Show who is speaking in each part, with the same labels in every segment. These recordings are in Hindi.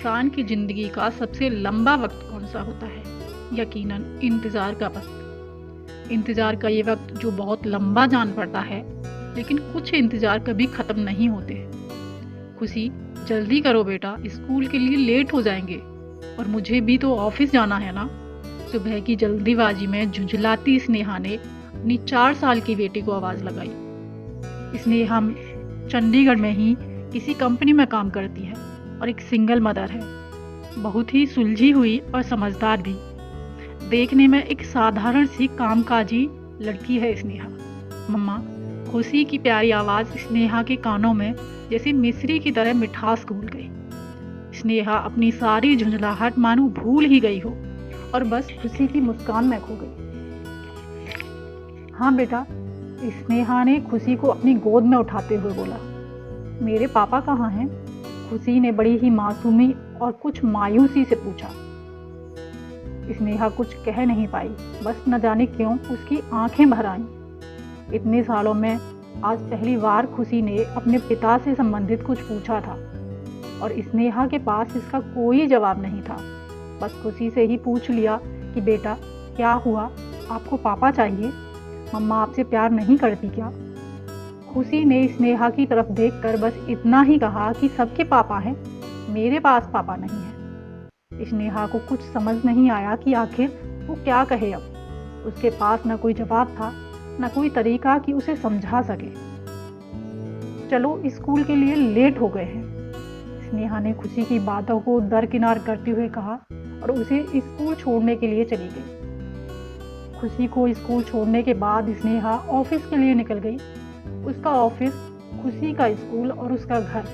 Speaker 1: इंसान की ज़िंदगी का सबसे लंबा वक्त कौन सा होता है? यकीनन इंतज़ार का वक्त। इंतज़ार का ये वक्त जो बहुत लंबा जान पड़ता है, लेकिन कुछ इंतज़ार कभी ख़त्म नहीं होते। खुशी, जल्दी करो बेटा, स्कूल के लिए लेट हो जाएंगे। और मुझे भी तो ऑफिस जाना है ना। सुबह की जल्दीबाजी में झुंझलाती स्नेहा ने अपनी 4 साल की बेटी को आवाज़ लगाई। स्नेहा चंडीगढ़ में ही किसी कंपनी में काम करती है और एक सिंगल मदर है। बहुत ही सुलझी हुई और समझदार भी। देखने में एक साधारण सी कामकाजी लड़की है स्नेहा। मम्मा, खुशी की प्यारी आवाज़ स्नेहा के कानों में जैसे मिश्री की तरह मिठास घुल गई। स्नेहा अपनी सारी झुंझलाहट मानो भूल ही गई हो और बस खुशी की मुस्कान में खो गई। हाँ बेटा, स्नेहा ने खुशी को अपनी गोद में उठाते हुए बोला। मेरे पापा कहाँ हैं? खुशी ने बड़ी ही मासूमी और कुछ मायूसी से पूछा। स्नेहा कुछ कह नहीं पाई, बस न जाने क्यों उसकी आंखें भर आईं। इतने सालों में आज पहली बार खुशी ने अपने पिता से संबंधित कुछ पूछा था और स्नेहा के पास इसका कोई जवाब नहीं था। बस खुशी से ही पूछ लिया कि बेटा क्या हुआ, आपको पापा चाहिए? मम्मा आपसे प्यार नहीं करती क्या? खुशी ने स्नेहा की तरफ देखकर बस इतना ही कहा कि सबके पापा हैं, मेरे पास पापा नहीं है। स्नेहा को कुछ समझ नहीं आया कि आखिर वो क्या कहे। अब उसके पास न कोई जवाब था, न कोई तरीका कि उसे समझा सके। चलो, स्कूल के लिए लेट हो गए हैं, स्नेहा ने खुशी की बातों को दरकिनार करते हुए कहा और उसे स्कूल छोड़ने के लिए चली गई। खुशी को स्कूल छोड़ने के बाद स्नेहा ऑफिस के लिए निकल गई। उसका ऑफिस, खुशी का स्कूल और उसका घर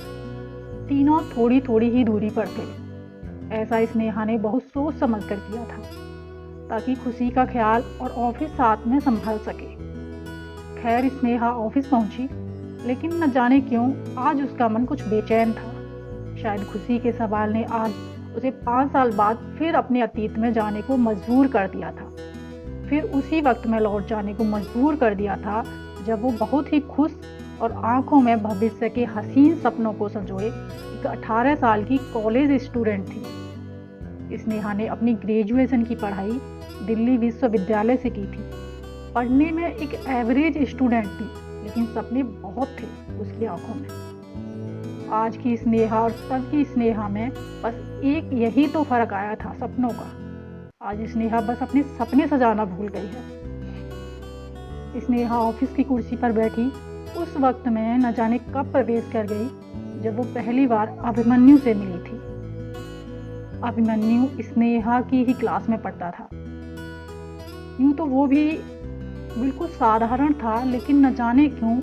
Speaker 1: तीनों थोड़ी थोड़ी ही दूरी पर थे। ऐसा स्नेहा ने बहुत सोच समझ कर किया था ताकि खुशी का ख्याल और ऑफिस साथ में संभाल सके। खैर, स्नेहा ऑफिस पहुंची, लेकिन न जाने क्यों आज उसका मन कुछ बेचैन था। शायद खुशी के सवाल ने आज उसे 5 साल बाद फिर अपने अतीत में जाने को मजबूर कर दिया था। फिर उसी वक्त में लौट जाने को मजबूर कर दिया था जब वो बहुत ही खुश और आंखों में भविष्य के हसीन सपनों को संजोए एक 18 साल की कॉलेज स्टूडेंट थी। स्नेहा ने अपनी ग्रेजुएशन की पढ़ाई दिल्ली विश्वविद्यालय से की थी। पढ़ने में एक एवरेज स्टूडेंट थी, लेकिन सपने बहुत थे उसकी आंखों में। आज की स्नेहा और तब की स्नेहा में बस एक यही तो फर्क आया था, सपनों का। आज स्नेहा बस अपने सपने सजाना भूल गई है। स्नेहा ऑफिस की कुर्सी पर बैठी उस वक्त में न जाने कब प्रवेश कर गई जब वो पहली बार अभिमन्यु से मिली थी। अभिमन्यु स्नेहा की ही क्लास में पढ़ता था। यूं तो वो भी बिल्कुल साधारण था, लेकिन न जाने क्यों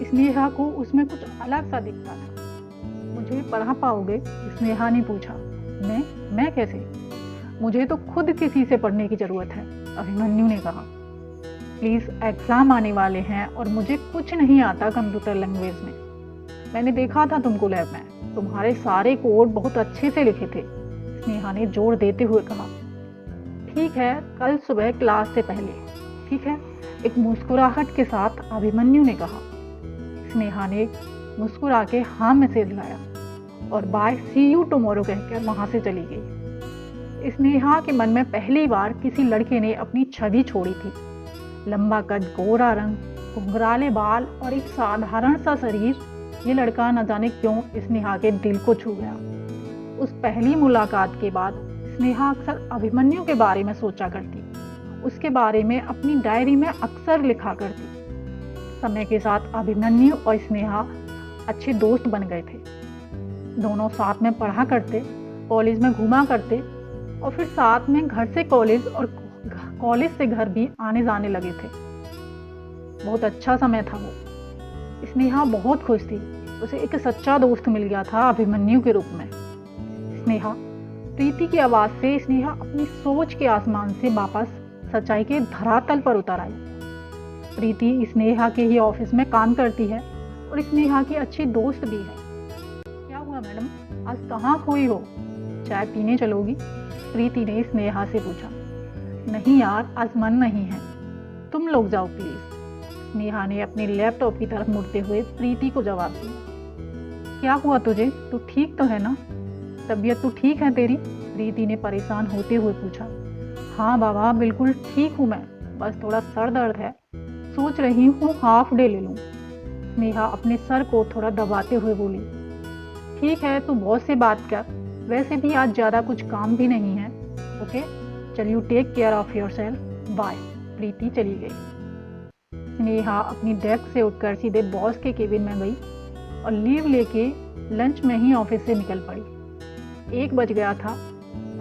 Speaker 1: स्नेहा को उसमें कुछ अलग सा दिखता था। मुझे पढ़ा पाओगे? स्नेहा ने पूछा। मैं कैसे? मुझे तो खुद किसी से पढ़ने की जरूरत है, अभिमन्यु ने कहा। प्लीज, एग्जाम आने वाले हैं और मुझे कुछ नहीं आता कंप्यूटर लैंग्वेज में। मैंने देखा था तुमको लैब में, तुम्हारे सारे कोड बहुत अच्छे से लिखे थे, स्नेहा ने जोर देते हुए कहा। ठीक है, कल सुबह क्लास से पहले, ठीक है, एक मुस्कुराहट के साथ अभिमन्यु ने कहा। स्नेहा ने मुस्कुरा के हाँ मैसेज लाया और बाय सी यू टुमारो कहकर वहां से चली गई। स्नेहा के मन में पहली बार किसी लड़के ने अपनी छवि छोड़ी थी। लंबा कद, गोरा रंग, घुंघराले बाल और एक साधारण सा शरीर। ये लड़का न जाने क्यों स्नेहा के दिल को छू गया। उस पहली मुलाकात के बाद स्नेहा अक्सर अभिमन्यु के बारे में सोचा करती, उसके बारे में अपनी डायरी में अक्सर लिखा करती। समय के साथ अभिमन्यु और स्नेहा अच्छे दोस्त बन गए थे। दोनों साथ में पढ़ा करते, कॉलेज में घूमा करते और फिर साथ में घर से कॉलेज और कॉलेज से घर भी आने जाने लगे थे। बहुत अच्छा समय था वो। स्नेहा बहुत खुश थी, उसे एक सच्चा दोस्त मिल गया था अभिमन्यु के रूप में। स्नेहा, प्रीति की आवाज से स्नेहा अपनी सोच के आसमान से वापस सच्चाई के धरातल पर उतर आई। प्रीति स्नेहा के ही ऑफिस में काम करती है और स्नेहा की अच्छी दोस्त भी है। क्या हुआ मैडम, आज कहाँ खोई हो? चाय पीने चलोगी? प्रीति ने स्नेहा से पूछा। नहीं यार, आज मन नहीं है, तुम लोग जाओ प्लीज, स्नेहा ने अपने लैपटॉप की तरफ मुड़ते हुए प्रीति को जवाब दिया। क्या हुआ तुझे, तू ठीक तो है ना? तबीयत तो ठीक है तेरी? प्रीति ने परेशान होते हुए पूछा। हाँ बाबा, बिल्कुल ठीक हूँ मैं, बस थोड़ा सर दर्द है, सोच रही हूँ हाफ डे ले लूँ। स्नेहा अपने सर को थोड़ा दबाते हुए बोली। ठीक है, तू बॉस से बात कर, वैसे भी आज ज़्यादा कुछ काम भी नहीं है। ओके, चल you take care of yourself, bye. Preeti चली गई। स्नेहा अपनी डेस्क से उठकर सीधे बॉस के केबिन में गई और लीव लेके लंच में ही ऑफिस से निकल पड़ी। 1 बज गया था,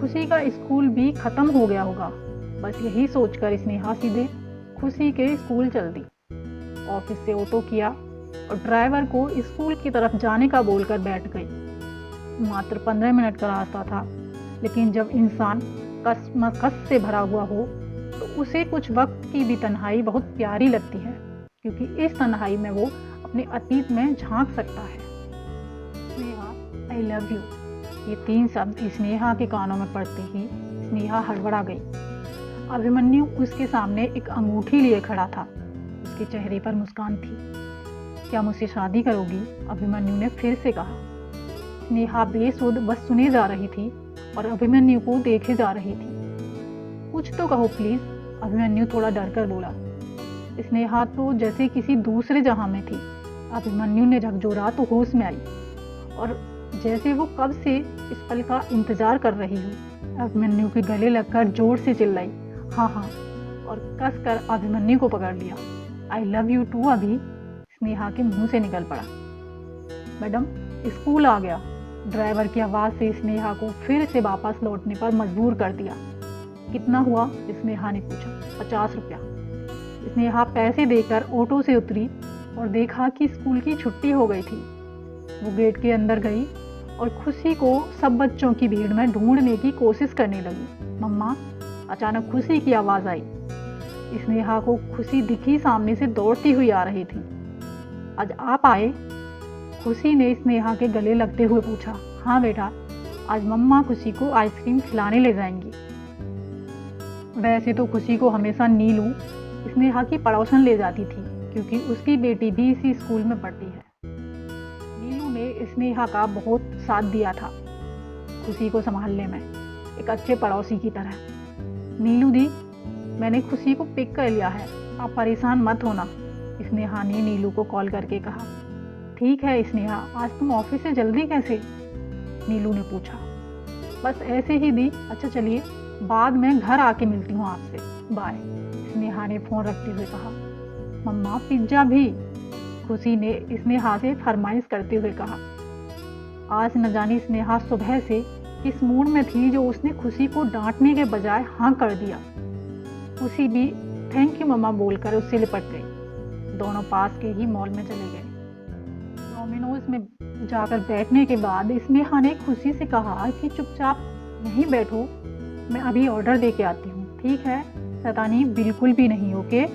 Speaker 1: खुशी का स्कूल भी खत्म हो गया होगा। बस यही सोचकर स्नेहा सीधे खुशी के स्कूल चल दी। ऑफिस से ऑटो किया और ड्राइवर को स्कूल की तरफ जाने का बोलकर बैठ गई। मात्र 15 मिनट का रास्ता था, लेकिन जब इंसान कसमकस से भरा हुआ हो तो उसे कुछ वक्त की भी तन्हाई बहुत प्यारी लगती है, क्योंकि इस तन्हाई में वो अपने अतीत में झांक सकता है। स्नेहा, आई लव यू, ये 3 शब्द स्नेहा के कानों में पड़ते ही स्नेहा हड़बड़ा गई। अभिमन्यु उसके सामने एक अंगूठी लिए खड़ा था। उसके चेहरे पर मुस्कान थी। क्या मुझसे शादी करोगी? अभिमन्यु ने फिर से कहा। स्नेहा बेसुध बस सुने जा रही थी और अभिमन्यु को देखे जा रही थी। कुछ तो कहो प्लीज, अभिमन्यु थोड़ा डर कर बोला। स्नेहा तो जैसे किसी दूसरे जहां में थी। अभिमन्यु ने झकझोरा तो होश में आई और जैसे वो कब से इस पल का इंतजार कर रही हो। अभिमन्यु के गले लगकर जोर से चिल्लाई, हाँ हाँ, और कस कर अभिमन्यु को पकड़ लिया। आई लव यू टू अभी, स्नेहा के मुंह से निकल पड़ा। मैडम, स्कूल आ गया। ड्राइवर की आवाज़ से स्नेहा को फिर से वापस लौटने पर मजबूर कर दिया। कितना हुआ? स्नेहा ने पूछा। 50 रुपया। स्नेहा पैसे देकर ऑटो से उतरी और देखा कि स्कूल की छुट्टी हो गई थी। वो गेट के अंदर गई और खुशी को सब बच्चों की भीड़ में ढूंढने की कोशिश करने लगी। मम्मा, अचानक खुशी की आवाज़ आई। स्नेहा को खुशी दिखी सामने से दौड़ती हुई आ रही थी। आज आप आए? खुशी ने स्नेहा के गले लगते हुए पूछा। हाँ बेटा, आज मम्मा खुशी को आइसक्रीम खिलाने ले जाएंगी। वैसे तो खुशी को हमेशा नीलू स्नेहा की पड़ोसन ले जाती थी, क्योंकि उसकी बेटी भी इसी स्कूल में पढ़ती है। नीलू ने स्नेहा का बहुत साथ दिया था खुशी को संभालने में, एक अच्छे पड़ोसी की तरह। नीलू दी, मैंने खुशी को पिक कर लिया है, आप परेशान मत होना, स्नेहा ने नीलू को कॉल करके कहा। ठीक है स्नेहा, आज तुम ऑफिस से जल्दी कैसे? नीलू ने पूछा। बस ऐसे ही दी। अच्छा चलिए, बाद में घर आके मिलती हूँ आपसे, बाय, स्नेहा ने फोन रखते हुए कहा। मम्मा, पिज्जा भी, खुशी ने स्नेहा से फरमाइश करते हुए कहा। आज न जाने स्नेहा सुबह से किस मूड में थी जो उसने खुशी को डांटने के बजाय हाँ कर दिया। खुशी भी थैंक यू मम्मा बोलकर उससे लिपट गई। दोनों पास के ही मॉल में चले गए। डोमिनोज में जाकर बैठने के बाद स्नेहा ने खुशी से कहा कि चुपचाप यहीं बैठो, मैं अभी ऑर्डर दे के आती हूँ। ठीक है, शैतानी बिल्कुल भी नहीं। ओके।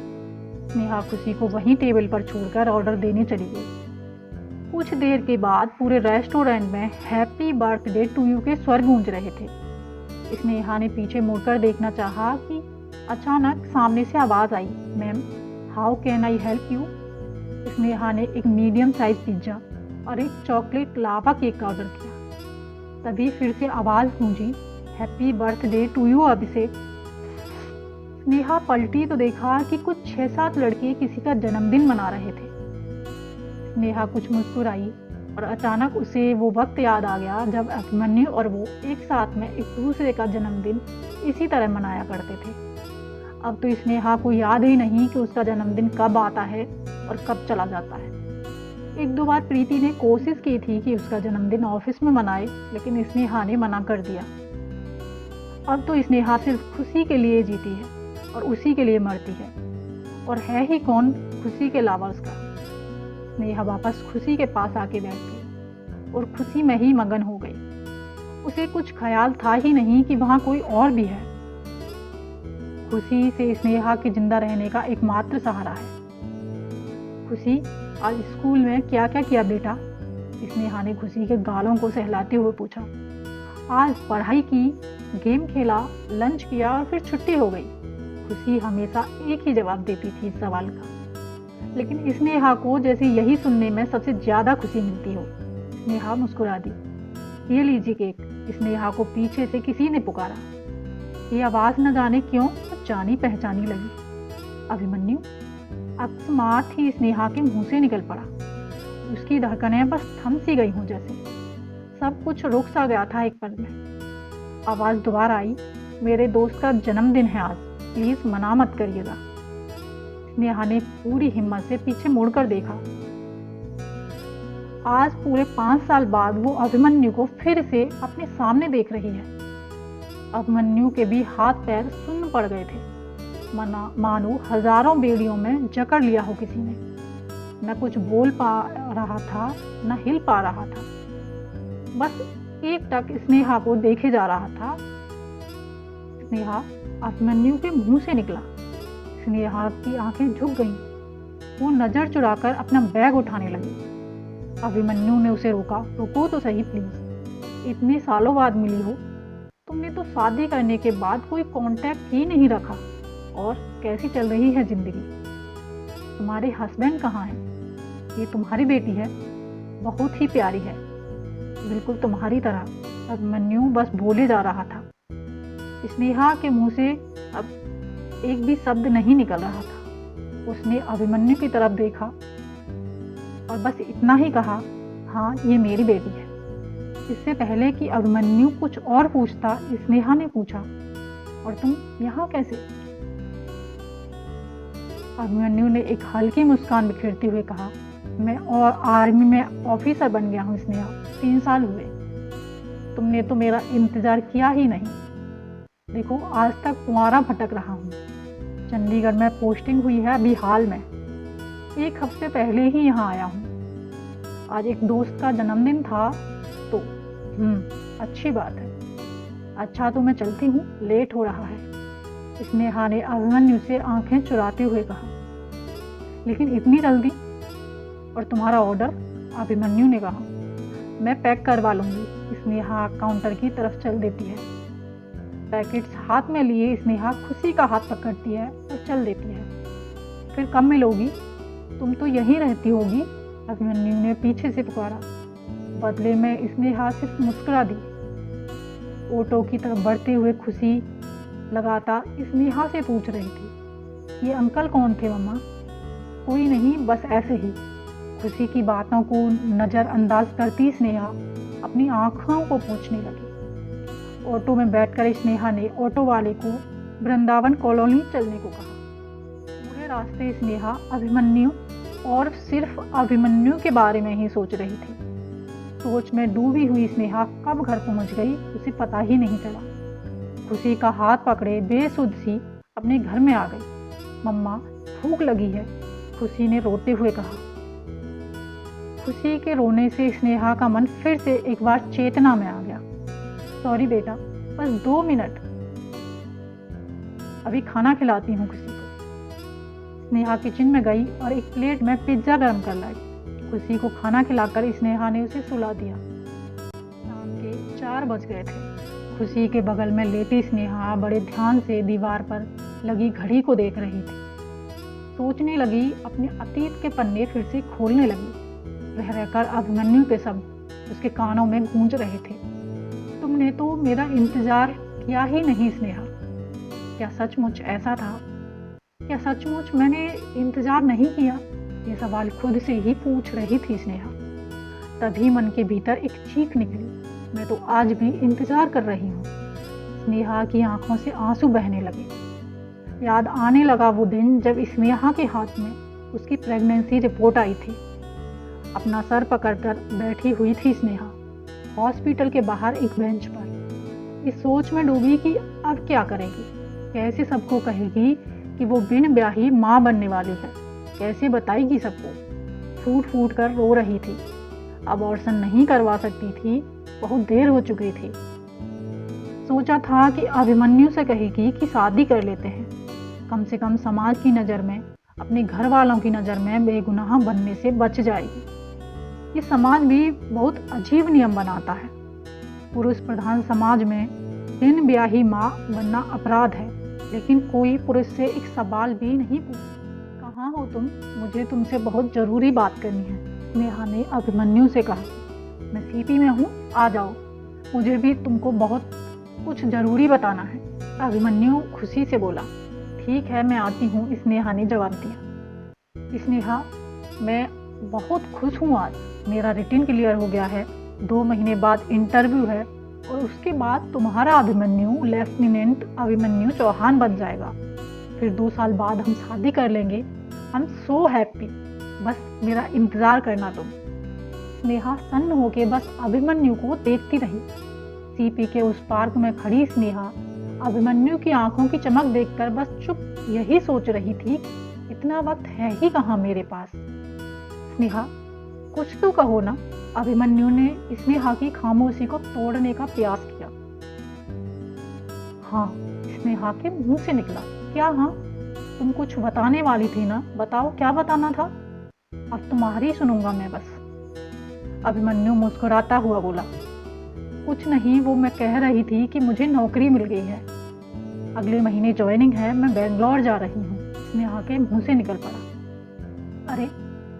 Speaker 1: स्नेहा खुशी को वहीं टेबल पर छोड़कर ऑर्डर देने चली गई। कुछ देर के बाद पूरे रेस्टोरेंट में हैप्पी बर्थडे टू यू के स्वर गूंज रहे थे। स्नेहा ने पीछे मुड़कर देखना चाहा कि अचानक सामने से आवाज़ आई, ma'am, how can I help you? Sneha ने एक मीडियम साइज पिज्ज़ा और एक चॉकलेट लावा केक का ऑर्डर किया। तभी फिर से आवाज़ गूंजी, happy birthday to you Abhishek. Sneha पलटी तो देखा कि कुछ 6-7 लड़के किसी का जन्मदिन मना रहे थे। स्नेहा कुछ मुस्कुराई और अचानक उसे वो वक्त याद आ गया जब अभिमन्यु और वो एक साथ में एक दूसरे का जन्मदिन इसी तरह मनाया करते थे। अब तो स्नेहा को याद ही नहीं कि उसका जन्मदिन कब आता है और कब चला जाता है। 1-2 बार प्रीति ने कोशिश की थी कि उसका जन्मदिन ऑफिस में मनाए, लेकिन स्नेहा ने मना कर दिया। अब तो स्नेहा सिर्फ खुशी के लिए जीती है और उसी के लिए मरती है, और है ही कौन खुशी के अलावा उसका। स्नेहा वापस खुशी के पास आके बैठ गई और खुशी में ही मगन हो गई। उसे कुछ ख्याल था ही नहीं कि वहाँ कोई और भी है। खुशी से स्नेहा के जिंदा रहने का एकमात्र सहारा है। खुशी, आज स्कूल में क्या क्या किया बेटा? स्नेहा ने खुशी के गालों को सहलाते हुए पूछा। आज पढ़ाई की, गेम खेला, लंच किया और फिर छुट्टी हो गई। खुशी हमेशा एक ही जवाब देती थी इस सवाल का, लेकिन स्नेहा को जैसे यही सुनने में सबसे ज़्यादा खुशी मिलती हो। स्नेहा मुस्कुरा दी। ये लीजिए केक, स्नेहा को पीछे से किसी ने पुकारा। ये आवाज न जाने क्यों जानी पहचानी लगी। अभिमन्यु अकस्मात ही स्नेहा के मुंह से निकल पड़ा। उसकी धड़कनें बस थम सी गई हों जैसे। सब कुछ रुक सा गया था एक पल में। आवाज दोबारा आई, मेरे दोस्त का जन्मदिन है आज, प्लीज मना मत करिएगा। स्नेहा ने पूरी हिम्मत से पीछे मुड़कर देखा। आज पूरे 5 साल बाद वो अभिमन्यु को फिर से अपने सामने देख रही है। अभिमन्यु के भी हाथ पैर सुन्न पड़ गए थे, मानो हजारों बेड़ियों में जकड़ लिया हो किसी ने। न कुछ बोल पा रहा था, न हिल पा रहा था, बस एकटक स्नेहा को देखे जा रहा था। स्नेहा अभिमन्यु के मुंह से निकला। स्नेहा की आंखें झुक गईं। वो नजर चुराकर अपना बैग उठाने लगी। अभिमन्यु ने उसे रोका। रुको तो सही प्लीज, इतने सालों बाद मिली हो, तुमने तो शादी करने के बाद कोई कांटेक्ट ही नहीं रखा। और कैसी चल रही है जिंदगी? तुम्हारे हस्बैंड कहाँ हैं? ये तुम्हारी बेटी है, बहुत ही प्यारी है, बिल्कुल तुम्हारी तरह। अभिमन्यु बस बोले जा रहा था। स्नेहा के मुंह से अब एक भी शब्द नहीं निकल रहा था। उसने अभिमन्यु की तरफ देखा और बस इतना ही कहा, हाँ ये मेरी बेटी है। इससे पहले कि अभिमन्यु कुछ और पूछता, स्नेहा ने पूछा, और तुम यहाँ कैसे? अभिमन्यु ने एक हल्की मुस्कान बिखेरते हुए कहा, मैं और आर्मी में ऑफिसर बन गया हूँ स्नेहा, 3 साल हुए। तुमने तो मेरा इंतजार किया ही नहीं। देखो आज तक कुंवारा भटक रहा हूँ। चंडीगढ़ में पोस्टिंग हुई है अभी हाल में, 1 हफ्ते पहले ही यहाँ आया हूँ। आज एक दोस्त का जन्मदिन था तो अच्छी बात है। अच्छा तो मैं चलती हूँ, लेट हो रहा है। स्नेहा ने अभिमन्यु से आंखें चुराते हुए कहा। लेकिन इतनी जल्दी? और तुम्हारा ऑर्डर? अभिमन्यु ने कहा। मैं पैक करवा लूंगी। स्नेहा काउंटर की तरफ चल देती है। पैकेट्स हाथ में लिए स्नेहा खुशी का हाथ पकड़ती है और चल देती है। फिर कब मिलोगी? तुम तो यहीं रहती होगी, अभिमन्यु ने पीछे से पुकारा। बदले में स्नेहा सिर्फ मुस्कुरा दी। ऑटो की तरफ बढ़ते हुए खुशी लगातार स्नेहा से पूछ रही थी, ये अंकल कौन थे मम्मा? कोई नहीं, बस ऐसे ही। खुशी की बातों को नज़रअंदाज करती स्नेहा अपनी आंखों को पोंछने लगी। ऑटो में बैठकर स्नेहा ने ऑटो वाले को वृंदावन कॉलोनी चलने को कहा। पूरे रास्ते स्नेहा अभिमन्यु और सिर्फ अभिमन्यु के बारे में ही सोच रही थी। सोच में डूबी हुई स्नेहा कब घर पहुंच गई उसे पता ही नहीं चला। खुशी का हाथ पकड़े बेसुध सी अपने घर में आ गई। मम्मा भूख लगी है, खुशी ने रोते हुए कहा। खुशी के रोने से स्नेहा का मन फिर से एक बार चेतना में आ गया। सॉरी बेटा, बस 2 मिनट, अभी खाना खिलाती हूँ खुशी को। स्नेहा किचन में गई और एक प्लेट में पिज्जा गर्म कर लाई। खुशी को खाना खिलाकर स्नेहा ने उसे सुला दिया। शाम के 4 बज गए थे। खुशी के बगल में लेटी स्नेहा बड़े ध्यान से दीवार पर लगी घड़ी को देख रही थी। सोचने लगी, अपने अतीत के पन्ने फिर से खोलने लगी। रह रहकर अभिमन्यु के शब्द उसके कानों में गूंज रहे थे। तुमने तो मेरा इंतजार किया ही नहीं स्नेहा। क्या सचमुच ऐसा था? क्या सचमुच मैंने इंतजार नहीं किया? ये सवाल खुद से ही पूछ रही थी स्नेहा। तभी मन के भीतर एक चीख निकली, मैं तो आज भी इंतजार कर रही हूँ। स्नेहा की आंखों से आंसू बहने लगे। याद आने लगा वो दिन जब स्नेहा के हाथ में उसकी प्रेगनेंसी रिपोर्ट आई थी। अपना सर पकड़कर बैठी हुई थी स्नेहा हॉस्पिटल के बाहर एक बेंच पर। इस सोच में डूबी कि अब क्या करेगी, कैसे सबको कहेगी कि वो बिन ब्याही माँ बनने वाली है, कैसे बताएगी सबको। फूट फूट कर रो रही थी। अबॉर्शन नहीं करवा सकती थी, बहुत देर हो चुकी थी। सोचा था कि अभिमन्यु से कहेगी कि शादी कर लेते हैं, कम से कम समाज की नज़र में, अपने घर वालों की नज़र में बेगुनाह बनने से बच जाएगी। ये समाज भी बहुत अजीब नियम बनाता है। पुरुष प्रधान समाज में बिन ब्याही माँ बनना अपराध है, लेकिन कोई पुरुष से एक सवाल भी नहीं पूछता। कहाँ हो तुम? मुझे तुमसे बहुत ज़रूरी बात करनी है, स्नेहा ने अभिमन्यु से कहा। मैं सीपी में हूँ, आ जाओ। मुझे भी तुमको बहुत कुछ ज़रूरी बताना है। अभिमन्यु खुशी से बोला। ठीक है, मैं आती हूँ, स्नेहा ने जवाब दिया। स्नेहा, मैं बहुत खुश हूँ आज। मेरा रिटन क्लियर हो गया है, 2 महीने बाद इंटरव्यू है और उसके बाद तुम्हारा अभिमन्यु लेफ्टिनेंट अभिमन्यु चौहान बन जाएगा। फिर 2 साल बाद हम शादी कर लेंगे। I am so happy. बस मेरा इंतज़ार करना तुम। स्नेहा सन्न होके बस अभिमन्यु को देखती रही। सीपी के उस पार्क में खड़ी स्नेहा अभिमन्यु की आंखों की चमक देखकर बस चुप यही सोच रही थी, इतना वक्त है ही कहाँ मेरे पास। स्नेहा, कुछ तो कहो ना। अभिमन्यु ने स्नेहा की खामोशी को तोड़ने का प्रयास किया। हाँ, स्नेहा के मुंह से निकला। क्या हाँ? तुम कुछ बताने वाली थी ना, बताओ क्या बताना था। अब तुम्हारी सुनूंगा मैं बस। अभिमन्यु मुस्कुराता हुआ बोला। कुछ नहीं, वो मैं कह रही थी कि मुझे नौकरी मिल गई है, अगले महीने ज्वाइनिंग है, मैं बेंगलोर जा रही हूँ। स्नेहा के मुंह से निकल पड़ा। अरे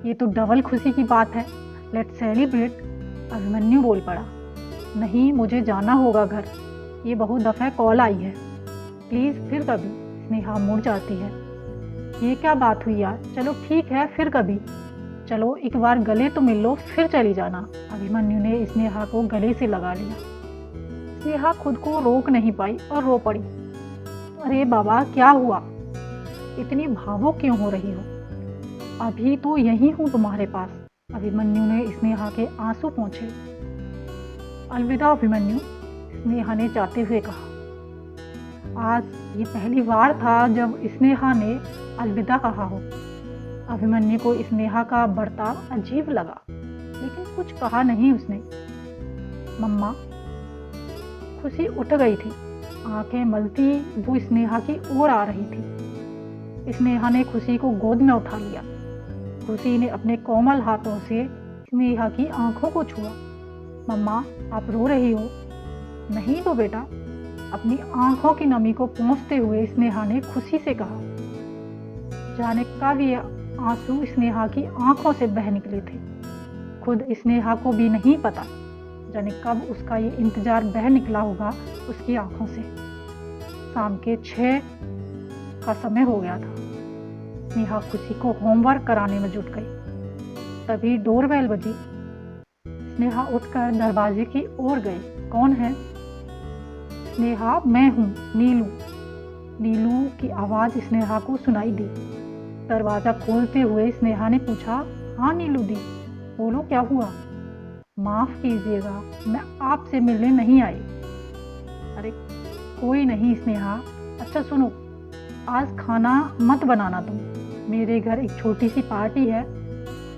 Speaker 1: ये तो डबल खुशी की बात है, लेट्स सेलिब्रेट। अभिमन्यु बोल पड़ा। नहीं, मुझे जाना होगा घर, ये बहुत दफ़ा कॉल आई है, प्लीज़ फिर कभी। स्नेहा मुड़ जाती है। ये क्या बात हुई यार, चलो ठीक है फिर कभी। चलो एक बार गले तो मिल लो फिर चली जाना। अभिमन्यु ने स्नेहा को गले से लगा लिया। स्नेहा खुद को रोक नहीं पाई और रो पड़ी। अरे बाबा, क्या हुआ? इतनी भावुक क्यों हो रही हो? अभी तो यही हूँ तुम्हारे पास। अभिमन्यु ने स्नेहा के आंसू पोंछे। अलविदा अभिमन्यु, स्नेहा ने जाते हुए कहा। आज ये पहली बार था जब स्नेहा ने अलविदा कहा हो। अभिमन्यु को स्नेहा का बर्ताव अजीब लगा, लेकिन कुछ कहा नहीं उसने। मम्मा। खुशी उठ गई थी, आंखें मलती वो स्नेहा की ओर आ रही थी। स्नेहा ने खुशी को गोद में उठा लिया। खुशी ने अपने कोमल हाथों से स्नेहा की आंखों को छुआ। मम्मा, आप रो रही हो? नहीं तो बेटा। अपनी आंखों की नमी को पोंछते हुए स्नेहा ने खुशी से कहा। जाने कब ये आंसू स्नेहा की आंखों से बह निकले थे, खुद स्नेहा को भी नहीं पता। जाने कब उसका ये इंतजार बह निकला होगा उसकी आंखों से। शाम के 6 का समय हो गया था। स्नेहा खुशी को होमवर्क कराने में जुट गई। तभी डोरबेल बजी। स्नेहा उठकर दरवाजे की ओर गई। कौन है? स्नेहा, मैं हूँ, नीलू। नीलू की आवाज़ स्नेहा को सुनाई दी। दरवाज़ा खोलते हुए स्नेहा ने पूछा। हाँ नीलू दी, बोलो क्या हुआ? माफ़ कीजिएगा, मैं आपसे मिलने नहीं आई। अरे कोई नहीं स्नेहा। अच्छा सुनो, आज खाना मत बनाना तुम, मेरे घर एक छोटी सी पार्टी है,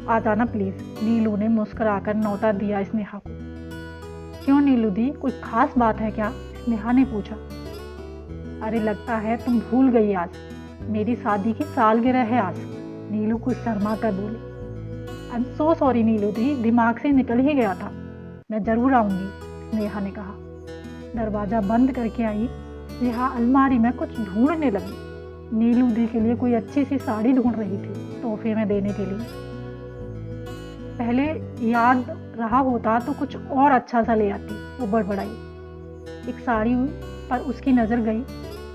Speaker 1: आ जाना प्लीज़। नीलू ने मुस्कुराकर न्योता दिया स्नेहा को। क्यों नीलू दी, कुछ खास बात है क्या? स्नेहा ने पूछा। अरे लगता है तुम भूल गई, आज मेरी शादी की सालगिरह है आज। नीलू कुछ शर्मा कर बोली। आई एम सो सॉरी नीलू दी, दिमाग से निकल ही गया था, मैं ज़रूर आऊँगी, स्नेहा ने कहा। दरवाज़ा बंद करके आई स्नेहा अलमारी में कुछ ढूंढने लगी। नीलू दी के लिए कोई अच्छी सी साड़ी ढूंढ रही थी तोहफे में देने के लिए। पहले याद रहा होता तो कुछ और अच्छा सा ले आती, वो बड़बड़ाई। एक साड़ी पर उसकी नज़र गई,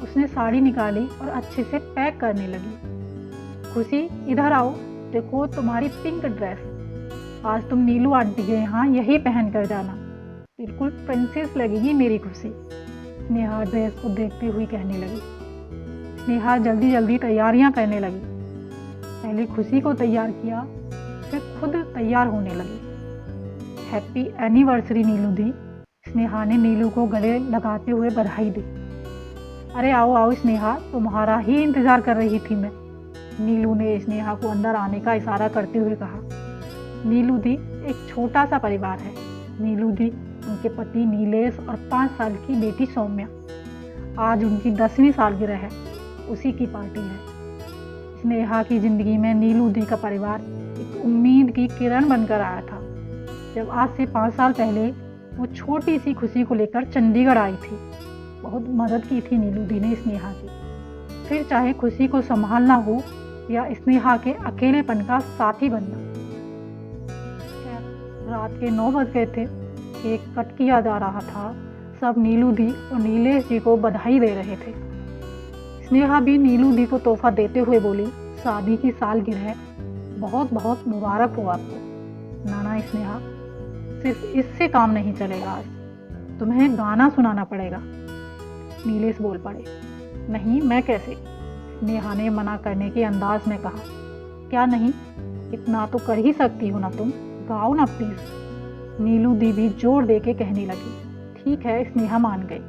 Speaker 1: उसने साड़ी निकाली और अच्छे से पैक करने लगी। खुशी इधर आओ, देखो तुम्हारी पिंक ड्रेस, आज तुम नीलू आंटी के यहाँ यही पहन कर जाना, बिल्कुल प्रिंसेस लगेगी मेरी खुशी। स्नेहा ड्रेस को देखते हुए कहने लगी। स्नेहा जल्दी जल्दी तैयारियां करने लगी। पहले खुशी को तैयार किया, फिर खुद तैयार होने लगी। हैप्पी एनिवर्सरी नीलू दी, स्नेहा ने नीलू को गले लगाते हुए बधाई दी। अरे आओ आओ स्नेहा, तुम्हारा ही इंतज़ार कर रही थी मैं, नीलू ने स्नेहा को अंदर आने का इशारा करते हुए कहा। नीलू दी एक छोटा सा परिवार है। नीलू दी, उनके पति नीलेश और 5 साल की बेटी सौम्या। आज उनकी 10वीं सालगिरह है, उसी की पार्टी है। स्नेहा की ज़िंदगी में नीलू दी का परिवार एक उम्मीद की किरण बनकर आया था। जब आज से 5 साल पहले वो छोटी सी खुशी को लेकर चंडीगढ़ आई थी, बहुत मदद की थी नीलू दी ने स्नेहा की। फिर चाहे खुशी को संभालना हो या स्नेहा के अकेलेपन का साथी बनना। रात के 9 बज गए थे। केक कट किया जा रहा था। सब नीलू दी और नीलेश जी को बधाई दे रहे थे। स्नेहा भी नीलू दी को तोहफा देते हुए बोली, शादी की सालगिरह बहुत बहुत मुबारक हो आपको। नाना स्नेहा, सिर्फ इससे काम नहीं चलेगा, आज तुम्हें गाना सुनाना पड़ेगा। नीलेश बोल पड़े। नहीं, मैं कैसे? स्नेहा ने मना करने के अंदाज में कहा। क्या नहीं, इतना तो कर ही सकती हो ना तुम, गाओ ना प्लीज। नीलू दी भी जोर दे के कहने लगी। ठीक है, स्नेहा मान गई।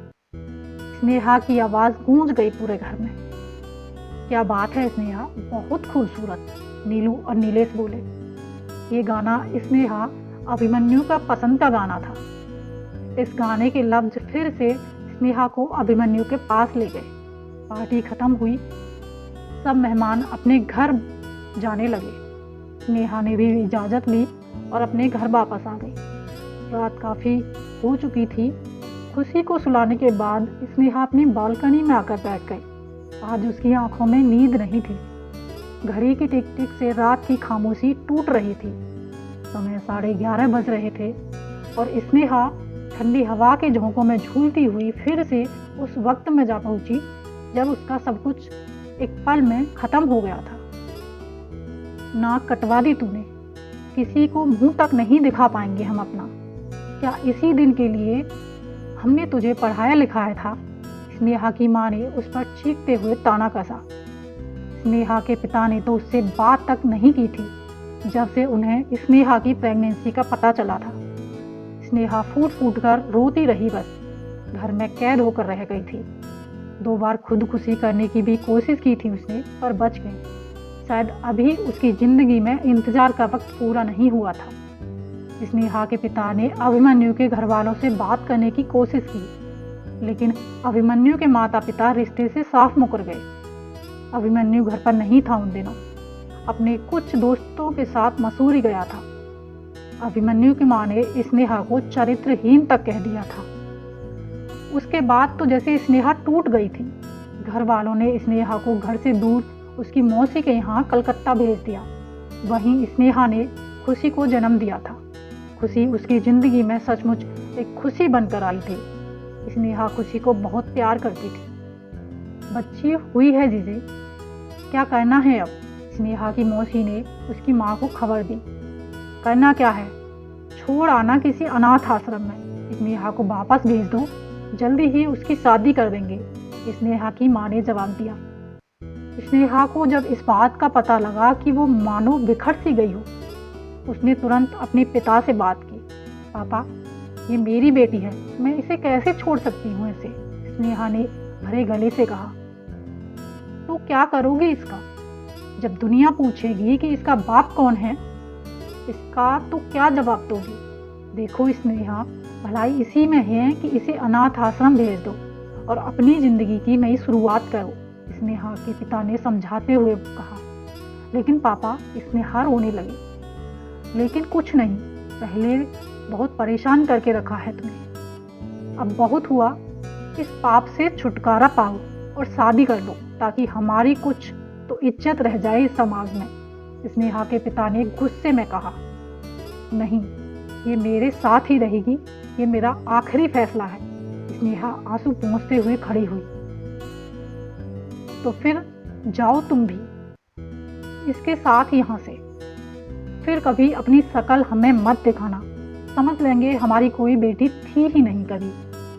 Speaker 1: स्नेहा की आवाज गूंज गई पूरे घर में। क्या बात है स्नेहा, बहुत खूबसूरत। नीलू और नीलेश बोले। ये गाना स्नेहा अभिमन्यु का पसंद का गाना था। इस गाने के लफ्ज फिर से स्नेहा को अभिमन्यु के पास ले गए। पार्टी खत्म हुई, सब मेहमान अपने घर जाने लगे। स्नेहा ने भी इजाज़त ली और अपने घर वापस आ गई। रात काफ़ी हो चुकी थी। खुशी को सुलाने के बाद स्नेहा अपनी बालकनी में आकर बैठ गई। आज उसकी आंखों में नींद नहीं थी। घड़ी की टिक टिक से रात की खामोशी टूट रही थी। समय 11:30 बज रहे थे और स्नेहा ठंडी हवा के झोंकों में झूलती हुई फिर से उस वक्त में जा पहुंची जब उसका सब कुछ एक पल में खत्म हो गया था। नाक कटवा दी तूने, किसी को मुंह तक नहीं दिखा पाएंगे हम अपना। क्या इसी दिन के लिए हमने तुझे पढ़ाया लिखाया था? स्नेहा की माँ ने उस पर चीखते हुए ताना कसा। स्नेहा के पिता ने तो उससे बात तक नहीं की थी जब से उन्हें स्नेहा की प्रेगनेंसी का पता चला था। स्नेहा फूट फूट कर रोती रही, बस घर में कैद होकर रह गई थी। 2 बार खुदकुशी करने की भी कोशिश की थी उसने, पर बच गई। शायद अभी उसकी जिंदगी में इंतजार का वक्त पूरा नहीं हुआ था। स्नेहा के पिता ने अभिमन्यु के घर वालों से बात करने की कोशिश की, लेकिन अभिमन्यु के माता पिता रिश्ते से साफ मुकर गए। अभिमन्यु घर पर नहीं था उन दिनों, अपने कुछ दोस्तों के साथ मसूरी गया था। अभिमन्यु की माँ ने स्नेहा को चरित्रहीन तक कह दिया था। उसके बाद तो जैसे स्नेहा टूट गई थी। घर वालों ने स्नेहा को घर से दूर उसकी मौसी के यहाँ कलकत्ता भेज दिया। वहीं स्नेहा ने खुशी को जन्म दिया था। खुशी उसकी ज़िंदगी में सचमुच एक खुशी बनकर आई थी। स्नेहा खुशी को बहुत प्यार करती थी। बच्ची हुई है जीजे, क्या करना है अब? स्नेहा की मौसी ने उसकी माँ को खबर दी। करना क्या है, छोड़ आना किसी अनाथ आश्रम में। स्नेहा को वापस भेज दो, जल्दी ही उसकी शादी कर देंगे, स्नेहा की माँ ने जवाब दिया। स्नेहा को जब इस बात का पता लगा कि वो मानो बिखर सी गई हो, उसने तुरंत अपने पिता से बात की। पापा, ये मेरी बेटी है, मैं इसे कैसे छोड़ सकती हूँ ऐसे? स्नेहा ने भरे गले से कहा। तो क्या करोगी इसका? जब दुनिया पूछेगी कि इसका बाप कौन है, इसका तो क्या जवाब दोगी? देखो स्नेहा, भलाई इसी में है कि इसे अनाथ आश्रम भेज दो और अपनी जिंदगी की नई शुरुआत करो, स्नेहा के पिता ने समझाते हुए कहा। लेकिन पापा, स्नेहा रोने लगी। लेकिन कुछ नहीं, पहले बहुत परेशान करके रखा है तुम्हें, अब बहुत हुआ, इस पाप से छुटकारा पाओ और शादी कर लो ताकि हमारी कुछ तो इज्जत रह जाए इस समाज में, स्नेहा के पिता ने गुस्से में कहा। नहीं, ये मेरे साथ ही रहेगी, ये मेरा आखिरी फैसला है। स्नेहा आंसू पोंछते हुए खड़ी हुई। तो फिर जाओ तुम भी इसके साथ यहाँ से, फिर कभी अपनी शकल हमें मत दिखाना, समझ लेंगे हमारी कोई बेटी थी ही नहीं कभी,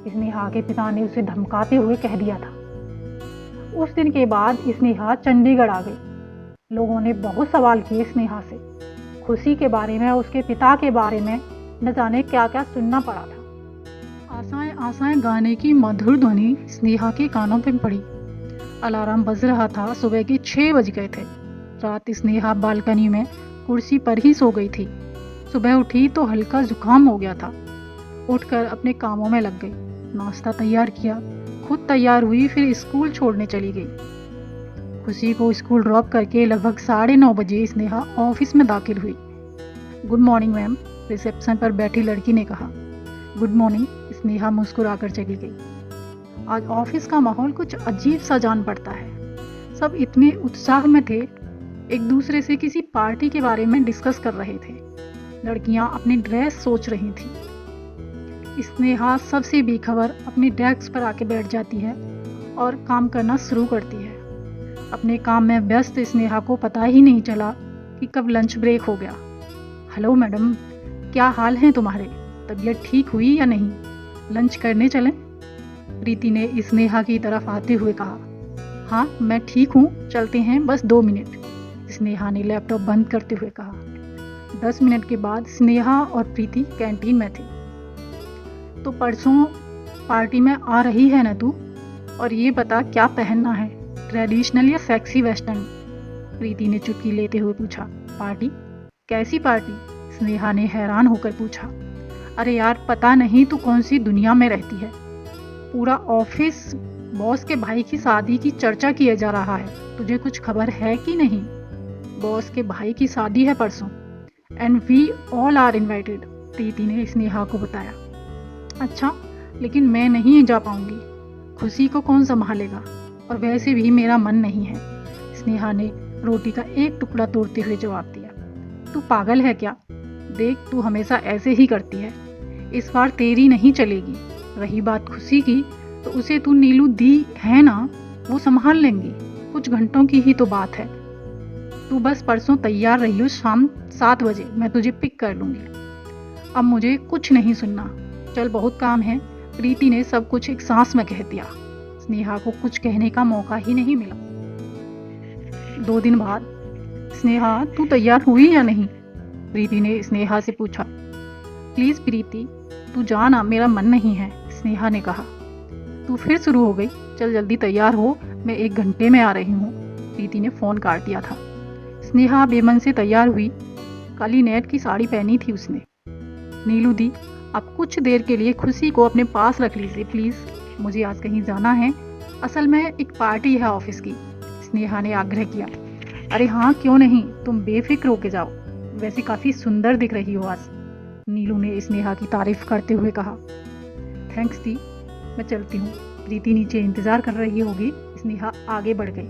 Speaker 1: स्नेहा के पिता ने उसे धमकाते हुए कह दिया था। उस दिन के बाद स्नेहा चंडीगढ़ आ गई। लोगों ने बहुत सवाल किए स्नेहा से, खुशी के बारे में, उसके पिता के बारे में, न जाने क्या क्या सुनना पड़ा था। आशाएं आशाएं गाने की मधुर ध्वनि स्नेहा के कानों पे पड़ी। अलार्म बज रहा था, सुबह के 6 बज गए थे। रात स्नेहा बालकनी में कुर्सी पर ही सो गई थी। सुबह उठी तो हल्का जुकाम हो गया था। उठकर अपने कामों में लग गई। नाश्ता तैयार किया, खुद तैयार हुई, फिर स्कूल छोड़ने चली गई। खुशी को स्कूल ड्रॉप करके लगभग 9:30 बजे स्नेहा ऑफिस में दाखिल हुई। गुड मॉर्निंग मैम, रिसेप्शन पर बैठी लड़की ने कहा। गुड मॉर्निंग, स्नेहा मुस्कुराकर चली गई। आज ऑफिस का माहौल कुछ अजीब सा जान पड़ता है। सब इतने उत्साह में थे, एक दूसरे से किसी पार्टी के बारे में डिस्कस कर रहे थे। लड़कियां अपनी ड्रेस सोच रही थी। स्नेहा सबसे बेखबर अपने डेस्क पर आके बैठ जाती है और काम करना शुरू करती है। अपने काम में व्यस्त स्नेहा को पता ही नहीं चला कि कब लंच ब्रेक हो गया। हेलो मैडम, क्या हाल है तुम्हारे? तबीयत ठीक हुई या नहीं? लंच करने चलें? प्रीति ने स्नेहा की तरफ आते हुए कहा। हाँ, मैं ठीक हूँ, चलते हैं, बस 2 मिनट, स्नेहा ने लैपटॉप बंद करते हुए कहा। 10 मिनट के बाद स्नेहा और प्रीति कैंटीन में थी। तो परसों पार्टी में आ रही है ना तू? और ये बता क्या पहनना है, ट्रेडिशनल या सेक्सी वेस्टर्न? प्रीति ने चुटकी लेते हुए पूछा। पार्टी? कैसी पार्टी? स्नेहा ने हैरान होकर पूछा। अरे यार, पता नहीं तू कौन सी दुनिया में रहती है। पूरा ऑफिस बॉस के भाई की शादी की चर्चा किया जा रहा है, तुझे कुछ खबर है कि नहीं? बॉस के भाई की शादी है परसों, and we all are invited, Preeti ने स्नेहा को बताया। अच्छा, लेकिन मैं नहीं जा पाऊंगी, खुशी को कौन संभालेगा, और वैसे भी मेरा मन नहीं है, स्नेहा ने रोटी का एक टुकड़ा तोड़ते हुए जवाब दिया। तू पागल है क्या? देख, तू हमेशा ऐसे ही करती है, इस बार तेरी नहीं चलेगी। रही बात खुशी की, तो उसे तू नीलू दी है ना, वो संभाल लेंगी, कुछ घंटों की ही तो बात है। तू बस परसों तैयार रहियो, शाम 7 बजे मैं तुझे पिक कर लूँगी। अब मुझे कुछ नहीं सुनना, चल बहुत काम है, प्रीति ने सब कुछ एक सांस में कह दिया। स्नेहा को कुछ कहने का मौका ही नहीं मिला। 2 दिन बाद, स्नेहा तू तैयार हुई या नहीं? प्रीति ने स्नेहा से पूछा। प्लीज़ प्रीति, तू जाना, मेरा मन नहीं है, स्नेहा ने कहा। तू फिर शुरू हो गई, चल जल्दी तैयार हो, मैं 1 घंटे में आ रही हूँ, प्रीति ने फ़ोन काट दिया था। स्नेहा बेमन से तैयार हुई, काली नेट की साड़ी पहनी थी उसने। नीलू दी, आप कुछ देर के लिए खुशी को अपने पास रख लीजिए प्लीज़, मुझे आज कहीं जाना है, असल में एक पार्टी है ऑफिस की, स्नेहा ने आग्रह किया। अरे हाँ, क्यों नहीं, तुम बेफिक्र होके जाओ, वैसे काफ़ी सुंदर दिख रही हो आज, नीलू ने स्नेहा की तारीफ करते हुए कहा। थैंक्स दी, मैं चलती हूँ, प्रीति नीचे इंतज़ार कर रही होगी। स्नेहा आगे बढ़ गई।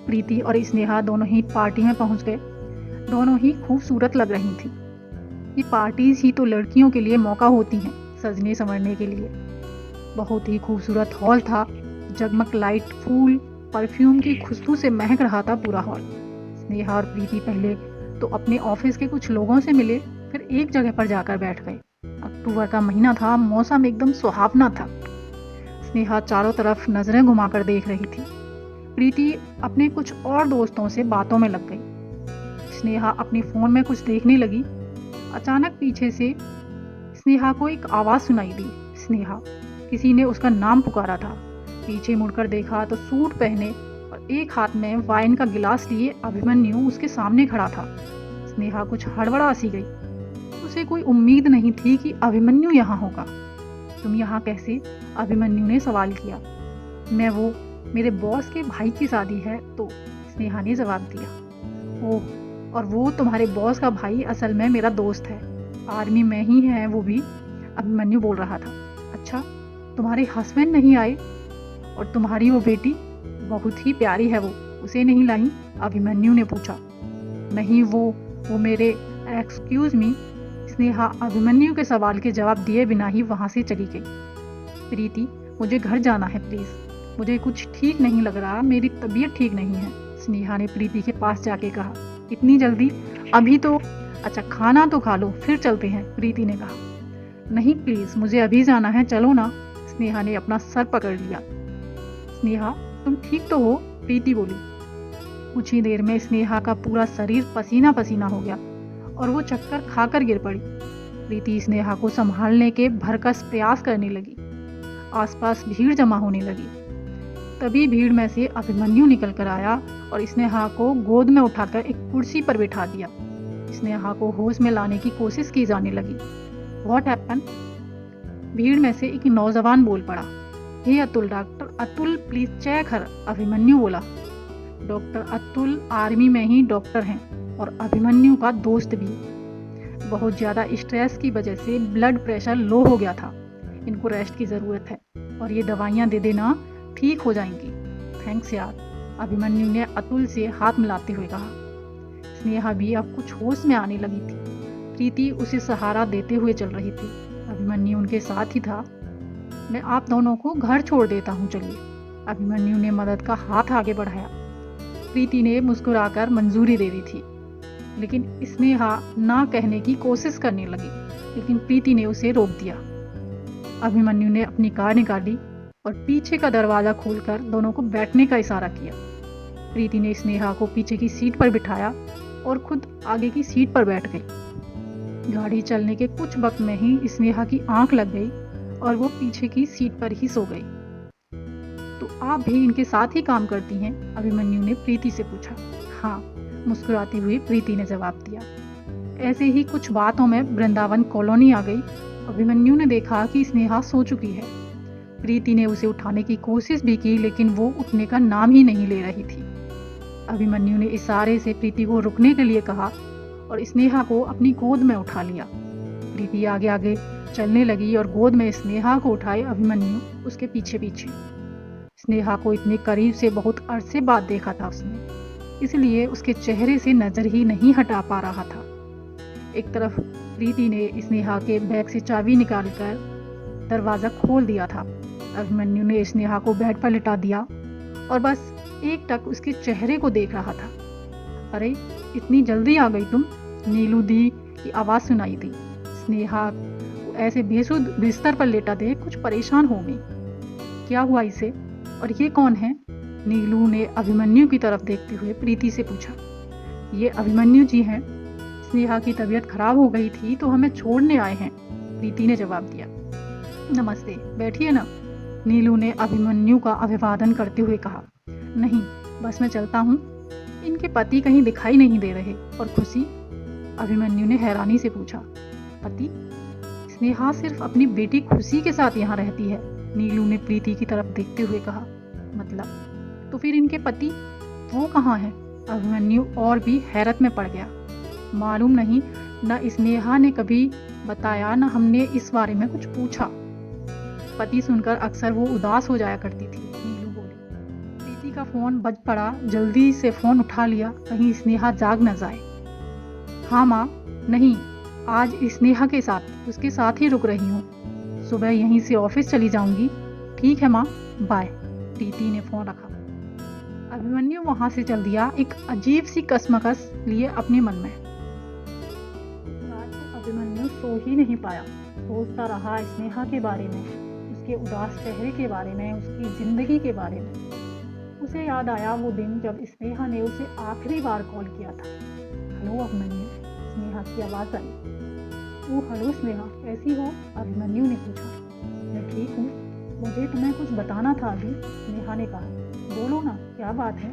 Speaker 1: प्रीति और स्नेहा दोनों ही पार्टी में पहुँच गए। दोनों ही खूबसूरत लग रही थी। ये पार्टीज ही तो लड़कियों के लिए मौका होती हैं सजने संवरने के लिए। बहुत ही खूबसूरत हॉल था, जगमग लाइट, फूल, परफ्यूम की खुशबू से महक रहा था पूरा हॉल। स्नेहा और प्रीति पहले तो अपने ऑफिस के कुछ लोगों से मिले, फिर एक जगह पर जाकर बैठ गए। अक्टूबर का महीना था, मौसम एकदम सुहावना था। स्नेहा चारों तरफ नजरें घुमाकर देख रही थी। प्रीति अपने कुछ और दोस्तों से बातों में लग गई। स्नेहा अपने फ़ोन में कुछ देखने लगी। अचानक पीछे से स्नेहा को एक आवाज़ सुनाई दी। स्नेहा, किसी ने उसका नाम पुकारा था। पीछे मुड़कर देखा तो सूट पहने और एक हाथ में वाइन का गिलास लिए अभिमन्यु उसके सामने खड़ा था। स्नेहा कुछ हड़बड़ा सी गई। उसे कोई उम्मीद नहीं थी कि अभिमन्यु यहाँ होगा। तुम यहाँ कैसे? अभिमन्यु ने सवाल किया। मेरे बॉस के भाई की शादी है तो, स्नेहा ने जवाब दिया। ओह, और वो तुम्हारे बॉस का भाई असल में मेरा दोस्त है, आर्मी में ही है वो भी, अभिमन्यु बोल रहा था। अच्छा, तुम्हारे हस्बैंड नहीं आए? और तुम्हारी वो बेटी बहुत ही प्यारी है, वो उसे नहीं लाई? अभिमन्यु ने पूछा। नहीं, वो मेरे, एक्सक्यूज़ मी, स्नेहा अभिमन्यु के सवाल के जवाब दिए बिना ही वहाँ से चली गई। प्रीति, मुझे घर जाना है प्लीज़, मुझे कुछ ठीक नहीं लग रहा, मेरी तबीयत ठीक नहीं है, स्नेहा ने प्रीति के पास जाके कहा। इतनी जल्दी? अभी तो, अच्छा खाना तो खा लो फिर चलते हैं, प्रीति ने कहा। नहीं प्लीज़, मुझे अभी जाना है, चलो ना, स्नेहा ने अपना सर पकड़ लिया। स्नेहा, तुम ठीक तो हो? प्रीति बोली। कुछ ही देर में स्नेहा का पूरा शरीर पसीना पसीना हो गया और वो चक्कर खाकर गिर पड़ी। प्रीति स्नेहा को संभालने के भरकस प्रयास करने लगी। आसपास भीड़ जमा होने लगी। तभी भीड़ में से अभिमन्यु निकल कर आया और स्नेहा को गोद में उठाकर एक कुर्सी पर बिठा दिया। स्नेहा को होश में लाने की कोशिश की जाने लगी। What happen? भीड़ में से एक नौजवान बोल पड़ा। Hey Atul, doctor Atul please check her, Abhimanyu बोला। डॉक्टर अतुल आर्मी में ही डॉक्टर हैं और अभिमन्यु का दोस्त भी। बहुत ज़्यादा स्ट्रेस की वजह से ब्लड प्रेशर लो हो गया था, इनको रेस्ट की ज़रूरत है और ये दवाइयाँ दे देना, ठीक हो जाएंगी। थैंक्स यार, अभिमन्यु ने अतुल से हाथ मिलाते हुए कहा। स्नेहा भी अब कुछ होश में आने लगी थी। प्रीति उसे सहारा देते हुए चल रही थी। अभिमन्यु उनके साथ ही था। मैं आप दोनों को घर छोड़ देता हूँ, चलिए। अभिमन्यु ने मदद का हाथ आगे बढ़ाया। प्रीति ने मुस्कुराकर मंजूरी दे दी थी, लेकिन स्नेहा ना कहने की कोशिश करने लगी, लेकिन प्रीति ने उसे रोक दिया। अभिमन्यु ने अपनी कार निकाली और पीछे का दरवाजा खोलकर दोनों को बैठने का इशारा किया। प्रीति ने स्नेहा को पीछे की सीट पर बिठाया और खुद आगे की सीट पर बैठ गई। गाड़ी चलने के कुछ वक्त में ही स्नेहा की आंख लग गई और वो पीछे की सीट पर ही सो गई। तो आप भी इनके साथ ही काम करती हैं? अभिमन्यु ने प्रीति से पूछा। हाँ, मुस्कुराती हुई प्रीति ने जवाब दिया। ऐसे ही कुछ बातों में वृंदावन कॉलोनी आ गई। अभिमन्यु ने देखा कि स्नेहा सो चुकी है। प्रीति ने उसे उठाने की कोशिश भी की, लेकिन वो उठने का नाम ही नहीं ले रही थी। अभिमन्यु ने इशारे से प्रीति को रुकने के लिए कहा और स्नेहा को अपनी गोद में उठा लिया। प्रीति आगे आगे चलने लगी और गोद में स्नेहा को उठाए अभिमन्यु उसके पीछे पीछे। स्नेहा को इतने करीब से बहुत अरसे बाद देखा था उसने, इसलिए उसके चेहरे से नजर ही नहीं हटा पा रहा था। एक तरफ प्रीति ने स्नेहा के बैग से चाबी निकालकर दरवाजा खोल दिया था। अभिमन्यु ने स्नेहा को बेड पर लिटा दिया और बस एक टक उसके चेहरे को देख रहा था। अरे, इतनी जल्दी आ गई तुम? नीलू दी की आवाज सुनाई दी। स्नेहा को ऐसे बेसुध बिस्तर पर लेटा देख कुछ परेशान हो गई। क्या हुआ इसे? और ये कौन है? नीलू ने अभिमन्यु की तरफ देखते हुए प्रीति से पूछा। ये अभिमन्यु जी हैं। स्नेहा की तबीयत खराब हो गई थी तो हमें छोड़ने आए हैं, प्रीति ने जवाब दिया। नमस्ते, बैठिए ना, नीलू ने अभिमन्यु का अभिवादन करते हुए कहा। नहीं, बस मैं चलता हूँ। इनके पति कहीं दिखाई नहीं दे रहे। और खुशी? अभिमन्यु ने हैरानी से पूछा। पति? स्नेहा सिर्फ अपनी बेटी खुशी के साथ यहाँ रहती है, नीलू ने प्रीति की तरफ देखते हुए कहा। मतलब? तो फिर इनके पति वो कहाँ हैं? अभिमन्यु और भी हैरत में पड़ गया। मालूम नहीं, न स्नेहा ने कभी बताया, न हमने इस बारे में कुछ पूछा। पति सुनकर अक्सर वो उदास हो जाया करती थी, नीलू बोली। प्रीति का फोन बज पड़ा। जल्दी से फोन उठा लिया, कहीं स्नेहा जाग न जाए। हाँ माँ, नहीं, आज स्नेहा के साथ, उसके साथ ही रुक रही हूँ। सुबह यहीं से ऑफिस चली जाऊंगी। ठीक है माँ, बाय, प्रीति ने फोन रखा। अभिमन्यु वहां से चल दिया, एक अजीब सी कसमकस लिए अपने मन में। रात को अभिमन्यु सो ही नहीं पाया। सोचता रहा स्नेहा के बारे में, उसके उदास चेहरे के बारे में, उसकी जिंदगी के बारे में। उसे याद आया वो दिन जब स्नेहा ने उसे आखिरी बार कॉल किया था। हेलो अभिमन्यु, स्नेहा की आवाज आई। ओ हेलो स्नेहा, कैसी हो? अभिमन्यु ने पूछा। मैं ठीक हूँ, मुझे तुम्हें कुछ बताना था अभी, स्नेहा ने कहा। बोलो ना, क्या बात है?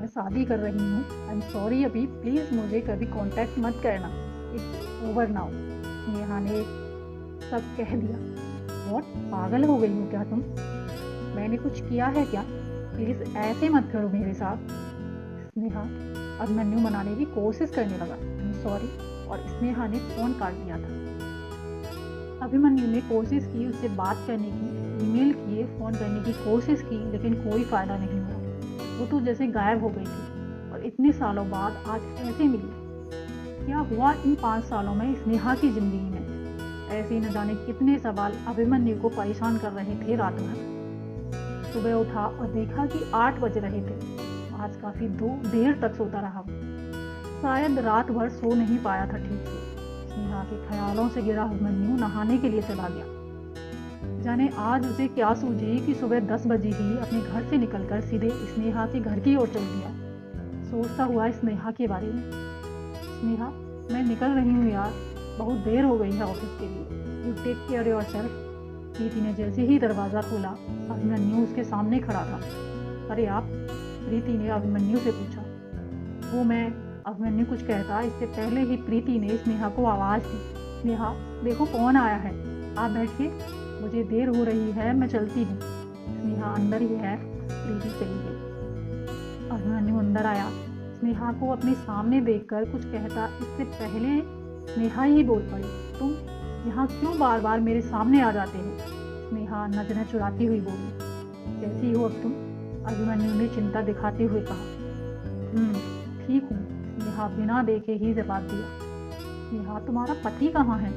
Speaker 1: मैं शादी कर रही हूँ। आई एम सॉरी अभी, प्लीज़ मुझे कभी कांटेक्ट मत करना। इट्स ओवर नाउ, स्नेहा ने सब कह दिया। व्हाट, पागल हो गई हो क्या तुम? मैंने कुछ किया है क्या? प्लीज़ ऐसे मत करो मेरे साथ। स्नेहा अभिमन्यु मनाने की कोशिश करने लगा। आई एम सॉरी, और स्नेहा ने फ़ोन काट दिया था। अभिमन्यु ने कोशिश की उससे बात करने की, ईमेल किए, फ़ोन करने की कोशिश की, लेकिन कोई फ़ायदा नहीं हुआ। वो तो जैसे गायब हो गई थी और इतने सालों बाद आज ऐसे मिली। क्या हुआ इन 5 सालों में स्नेहा की ज़िंदगी में? ऐसे न जाने कितने सवाल अभिमन्यु को परेशान कर रहे थे रात भर। सुबह उठा और देखा कि 8 बज रहे थे। आज काफ़ी देर तक सोता रहा वो। शायद रात भर सो नहीं पाया था ठीक से। स्नेहा के ख्यालों से गिरा अभिमन्यु नहाने के लिए चला गया। जाने आज उसे क्या सूझी कि सुबह 10 बजे ही अपने घर से निकलकर सीधे स्नेहा के घर की ओर चल दिया। सोचता हुआ स्नेहा के बारे में। स्नेहा, मैं निकल रही हूँ यार, बहुत देर हो गई है ऑफिस के लिए। You take care yourself. Preeti ने जैसे ही दरवाज़ा खोला, अभिमन्यु उसके सामने खड़ा था। अरे आप? प्रीति ने अभिमन्यु से पूछा। वो मैं, अभिमन्यु कुछ कहता इससे पहले ही प्रीति ने स्नेहा को आवाज़ दी। स्नेहा, देखो कौन आया है, आप बैठिए, मुझे देर हो रही है, मैं चलती हूँ। स्नेहा अंदर ही है, प्रीति चली गई। अभिमन्यु अंदर आया। स्नेहा को अपने सामने देखकर कुछ कहता इससे पहले स्नेहा ही बोल पड़ी। तुम यहाँ क्यों बार बार मेरे सामने आ जाते हो? स्नेहा नजरें चुराती हुई बोली। कैसी हो अब तुम? अभिमन्यु ने चिंता दिखाते हुए कहा। ठीक हूँ, स्नेहा बिना देखे ही जवाब दिया। स्नेहा, तुम्हारा पति कहाँ है?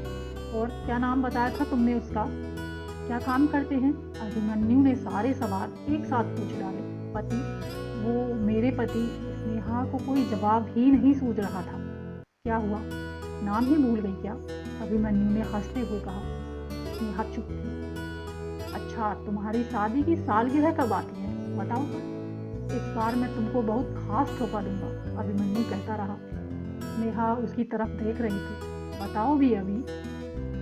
Speaker 1: और क्या नाम बताया था तुमने उसका? क्या काम करते हैं? अभिमन्यु ने सारे सवाल एक साथ पूछ डाले। पति? वो मेरे पति। स्नेहा को कोई जवाब ही नहीं सूझ रहा था। क्या हुआ, नाम ही भूल गई क्या? अभिमन्यु ने हंसते हुए कहा। स्नेहा चुप थी। अच्छा, तुम्हारी शादी की सालगिरह कब आती है, बताओ तो। इस बार मैं तुमको बहुत खास तोहफा दूंगा, अभिमन्यु कहता रहा। स्नेहा उसकी तरफ देख रही थी। बताओ भी अभी।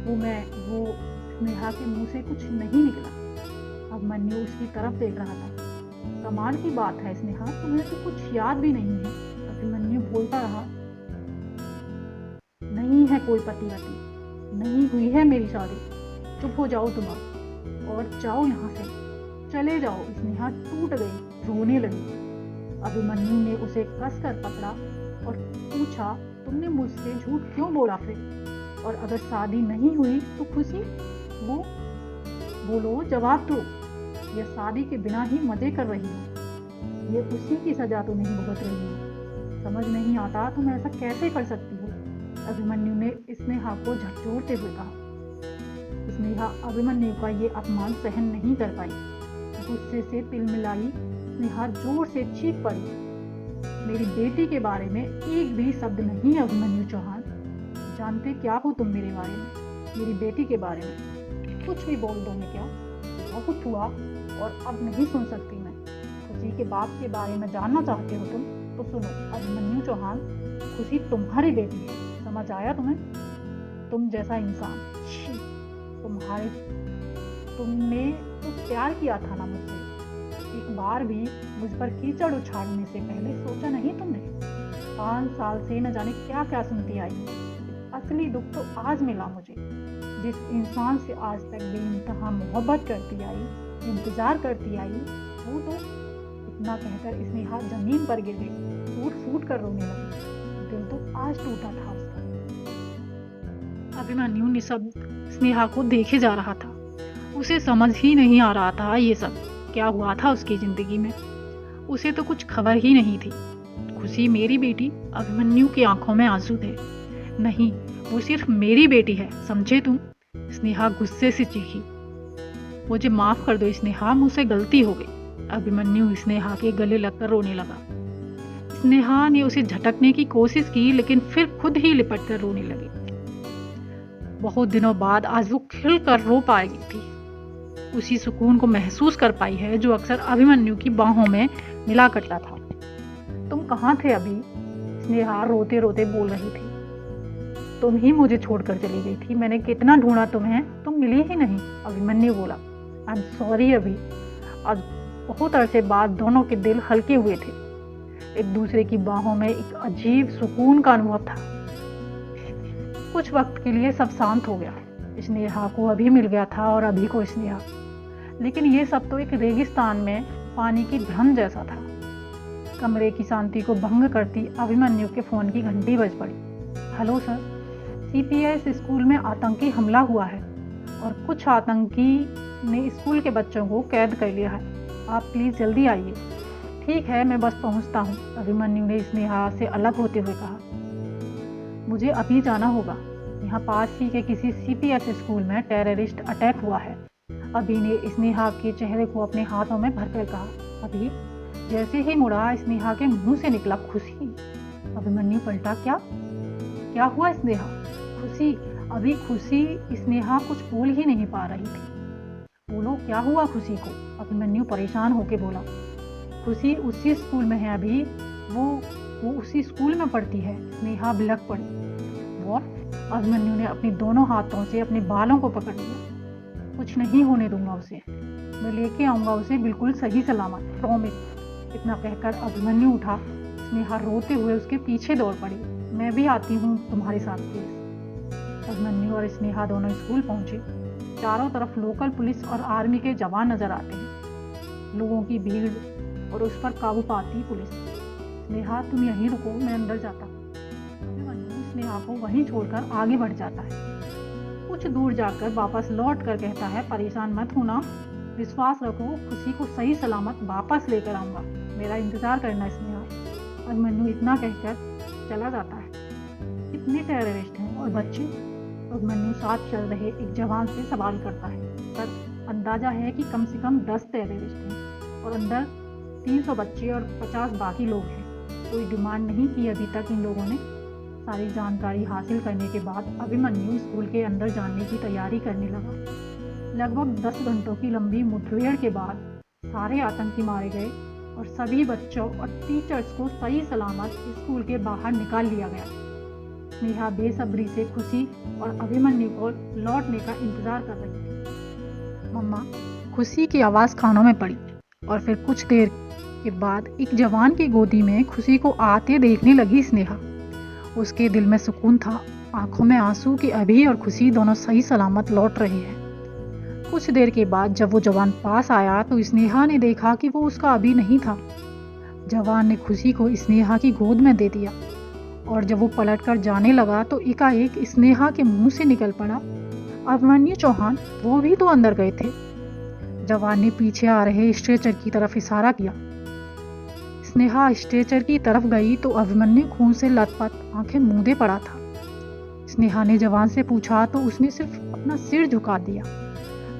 Speaker 1: वो स्नेहा के मुंह से कुछ नहीं निकला। अभिमन्यु उसकी तरफ देख रहा था। कमाल की बात है स्नेहा, तुम्हें तो कुछ याद भी नहीं है, अभिमन्यु बोलता रहा। नहीं है कोई पति वति, नहीं हुई है मेरी शादी। चुप हो जाओ तुम अब और जाओ यहाँ से, चले जाओ। स्नेहा टूट गई, रोने लगी। अभिमन्यु ने उसे कसकर पकड़ा और पूछा, तुमने मुझसे झूठ क्यों बोला फिर? और अगर शादी नहीं हुई तो खुशी? वो बोलो, जवाब दो। या शादी के बिना ही मजे कर रही हो? ये उसी की सजा तो नहीं भुगत रही हो? समझ नहीं आता तुम ऐसा कैसे कर सकती हो? अभिमन्यु ने स्नेहा को झकझोरते हुए कहा। स्नेहा अभिमन्यु का ये अपमान सहन नहीं कर पाई। गुस्से से तिलमिलाई स्नेहा जोर से चीख पड़ी। मेरी बेटी के बारे में एक भी शब्द नहीं अभिमन्यु चौहान। जानते क्या हो तुम मेरे बारे में, मेरी बेटी के बारे में? कुछ भी बोल दोगे क्या? बहुत हुआ और अब नहीं सुन सकती मैं। खुशी के बाप के बारे में जानना चाहते हो तुम? तो सुनो अभिमन्यु चौहान, खुशी तुम्हारी बेटी है, समझ आया तुम्हें? तुम जैसा इंसान, तुमने तो प्यार किया था ना मुझसे? एक बार भी मुझ पर कीचड़ उछालने से पहले सोचा नहीं तुमने? 5 साल से न जाने क्या क्या सुनती आई। असली दुख तो आज मिला मुझे। जिस इंसान से आज तक बेइंतहा मोहब्बत करती आई, इंतजार करती आई, वो तो। इतना कहकर स्नेहा जमीन पर गिर गई, फूट फूट कर रोने लगी। दिल तो आज टूटा था उसका। अभिमन्यु निशब्द स्नेहा को देखे जा रहा था। उसे समझ ही नहीं आ रहा था ये सब क्या हुआ था उसकी जिंदगी में। उसे तो कुछ खबर ही नहीं थी। खुशी मेरी बेटी? अभिमन्यु की आंखों में आंसू थे। नहीं, वो सिर्फ मेरी बेटी है, समझे तुम? स्नेहा गुस्से से चीखी। मुझे माफ कर दो स्नेहा, मुझसे गलती हो गई। अभिमन्यु स्नेहा के गले लगकर रोने लगा। स्नेहा ने उसे झटकने की कोशिश की, लेकिन फिर खुद ही लिपट कर रोने लगी। बहुत दिनों बाद आज वो खिलकर रो पाई थी। उसी सुकून को महसूस कर पाई है जो अक्सर अभिमन्यु की बाहों में मिला करता था। तुम कहाँ थे अभी? स्नेहा रोते रोते बोल रही थी। तुम ही मुझे छोड़कर चली गई थी, मैंने कितना ढूंढा तुम्हें, तुम मिली ही नहीं। अभिमन्यु बोला। आई एम सॉरी अभी। आज बहुत अरसे बाद दोनों के दिल हल्के हुए थे। एक दूसरे की बाहों में एक अजीब सुकून का अनुभव था। कुछ वक्त के लिए सब शांत हो गया। स्नेहा को अभी मिल गया था और अभी को स्नेहा। लेकिन ये सब तो एक रेगिस्तान में पानी की भ्रम जैसा था। कमरे की शांति को भंग करती अभिमन्यु के फोन की घंटी बज पड़ी। हेलो सर, सीपीएस स्कूल में आतंकी हमला हुआ है और कुछ आतंकी ने स्कूल के बच्चों को कैद कर लिया है। आप प्लीज़ जल्दी आइए। ठीक है, मैं बस पहुंचता हूं, अभिमन्यु ने स्नेहा से अलग होते हुए कहा। मुझे अभी जाना होगा। यहाँ पास ही के किसी सीपीएस स्कूल में टेररिस्ट अटैक हुआ है। अभी ने स्नेहा के चेहरे को अपने हाथों में भरकर कहा। अभी जैसे ही मुड़ा, स्नेहा के मुंह से निकला खुशी। अभिमन्यु पलटा। क्या हुआ स्नेहा? खुशी। अभी खुशी। स्नेहा कुछ बोल ही नहीं पा रही थी। बोलो क्या हुआ खुशी को? अभिमन्यु परेशान होकर बोला। खुशी उसी स्कूल में है अभी। वो उसी स्कूल में पढ़ती है। स्नेहा बिलख पड़ी। और अभिमन्यु ने अपनी दोनों हाथों से अपने बालों को पकड़ लिया। कुछ नहीं होने दूंगा उसे, मैं लेके आऊंगा उसे बिल्कुल सही सलामत, प्रॉमिस। इतना कहकर अभिमन्यु उठा। स्नेहा रोते हुए उसके पीछे दौड़ पड़ी। मैं भी आती हूँ तुम्हारे साथ प्लीज। अभिमन्यु और स्नेहा दोनों स्कूल पहुंचे। चारों तरफ लोकल पुलिस और आर्मी के जवान नजर आते हैं। लोगों की भीड़ और उस पर काबू पाती पुलिस। स्नेहा तुम यहीं रुको, मैं अंदर जाता हूँ। अभिमन्यु स्नेहा को वहीं छोड़कर आगे बढ़ जाता है। कुछ दूर जाकर वापस लौट कर कहता है, परेशान मत होना, विश्वास रखो, खुशी को सही सलामत वापस लेकर आऊँगा, मेरा इंतजार करना स्नेहा। अभिमन्यु इतना कहकर चला जाता है। कितने टेररिस्ट हैं और बच्चे? अभिमन्यु साथ चल रहे एक जवान से सवाल करता है, सर अंदाजा है कि कम से कम 10 टेररिस्ट हैं और अंदर 300 बच्चे और 50 बाकी लोग हैं। कोई डिमांड नहीं की अभी तक इन लोगों ने। सारी जानकारी हासिल करने के बाद अभिमन्यु स्कूल के अंदर जाने की तैयारी करने लगा। लगभग 10 घंटों की लंबी मुठभेड़ के बाद सारे आतंकी मारे गए और सभी बच्चों और टीचर्स को सही सलामत स्कूल के बाहर निकाल लिया गया। स्नेहा बेसब्री से खुशी और अभिमन्यु को लौटने का इंतजार कर रही थी। मम्मा, खुशी की आवाज़ कानों में पड़ी और फिर कुछ देर के बाद एक जवान की गोदी में खुशी को आते देखने लगी स्नेहा। उसके दिल में सुकून था, आंखों में आंसू कि अभी और खुशी दोनों सही सलामत लौट रहे हैं। कुछ देर के बाद जब वो जवान पास आया तो स्नेहा ने देखा कि वो उसका अभी नहीं था। जवान ने खुशी को स्नेहा की गोद में दे दिया और जब वो पलटकर जाने लगा तो एकाएक स्नेहा के मुंह से निकल पड़ा, अभिमन्यु चौहान, वो भी तो अंदर गए थे। जवान ने पीछे आ रहे स्ट्रेचर की तरफ इशारा किया। स्नेहा स्ट्रेचर की तरफ गई तो अभिमन्यु खून से लथपथ आंखें मूंदे पड़ा था। स्नेहा ने जवान से पूछा तो उसने सिर्फ अपना सिर झुका दिया।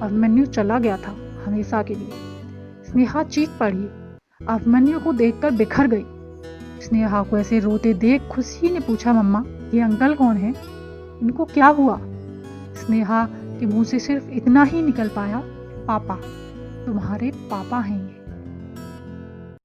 Speaker 1: अभिमन्यु चला गया था हमेशा के लिए। स्नेहा चीख पड़ी, अभिमन्यु को देखकर बिखर गई। स्नेहा को ऐसे रोते देख खुशी ने पूछा, मम्मा ये अंकल कौन है, इनको क्या हुआ? स्नेहा के मुंह से सिर्फ इतना ही निकल पाया, पापा, तुम्हारे पापा हैं ये।